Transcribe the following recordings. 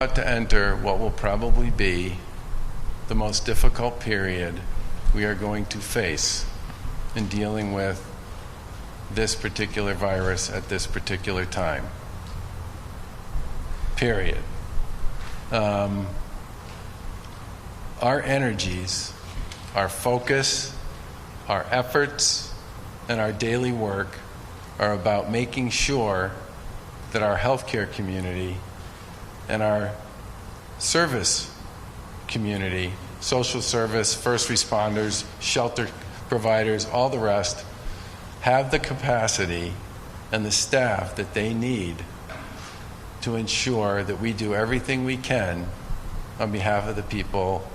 About to enter what will probably be the most difficult period we are going to face in dealing with this particular virus at this particular time. Period. Our energies, our focus, our efforts, and our daily work are about making sure that our healthcare community and our service community, social service, first responders, shelter providers, all the rest, have the capacity and the staff that they need to ensure that we do everything we can on behalf of the people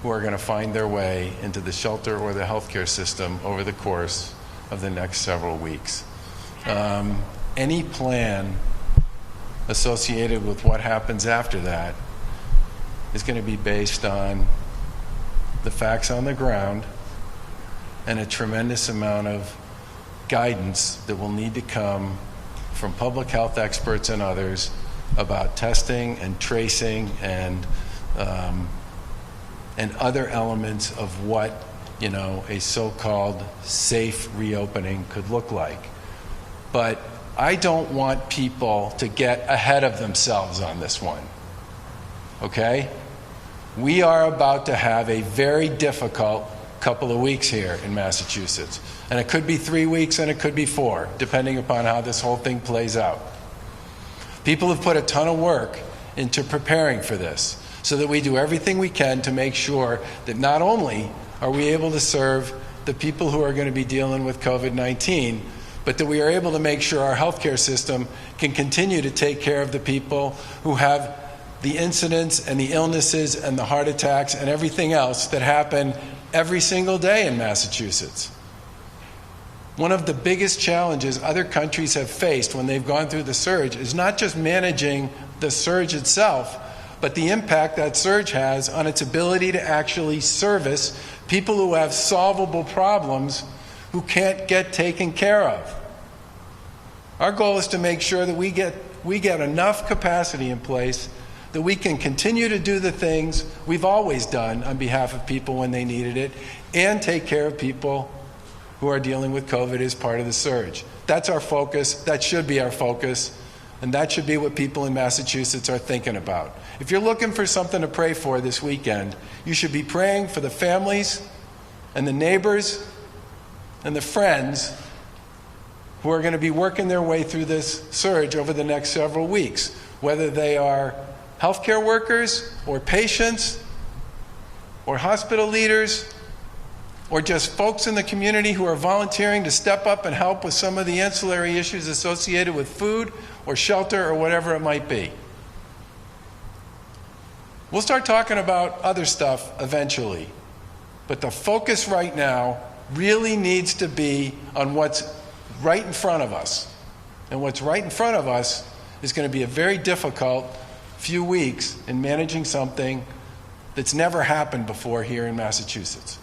who are going to find their way into the shelter or the healthcare system over the course of the next several weeks. Any plan associated with what happens after that is going to be based on the facts on the ground and a tremendous amount of guidance that will need to come from public health experts and others about testing and tracing and other elements of what a so-called safe reopening could look like. But I don't want people to get ahead of themselves on this one, okay? We are about to have a very difficult couple of weeks here in Massachusetts. And it could be 3 weeks and it could be 4, depending upon how this whole thing plays out. People have put a ton of work into preparing for this so that we do everything we can to make sure that not only are we able to serve the people who are going to be dealing with COVID-19, but that we are able to make sure our healthcare system can continue to take care of the people who have the incidents and the illnesses and the heart attacks and everything else that happen every single day in Massachusetts. One of the biggest challenges other countries have faced when they've gone through the surge is not just managing the surge itself, but the impact that surge has on its ability to actually service people who have solvable problems who can't get taken care of. Our goal is to make sure that we get enough capacity in place that we can continue to do the things we've always done on behalf of people when they needed it and take care of people who are dealing with COVID as part of the surge. That's our focus. That should be our focus. And that should be what people in Massachusetts are thinking about. If you're looking for something to pray for this weekend, you should be praying for the families and the neighbors and the friends who are going to be working their way through this surge over the next several weeks, whether they are healthcare workers or patients or hospital leaders or just folks in the community who are volunteering to step up and help with some of the ancillary issues associated with food or shelter or whatever it might be. We'll start talking about other stuff eventually, but the focus right now really needs to be on what's right in front of us. And what's right in front of us is going to be a very difficult few weeks in managing something that's never happened before here in Massachusetts.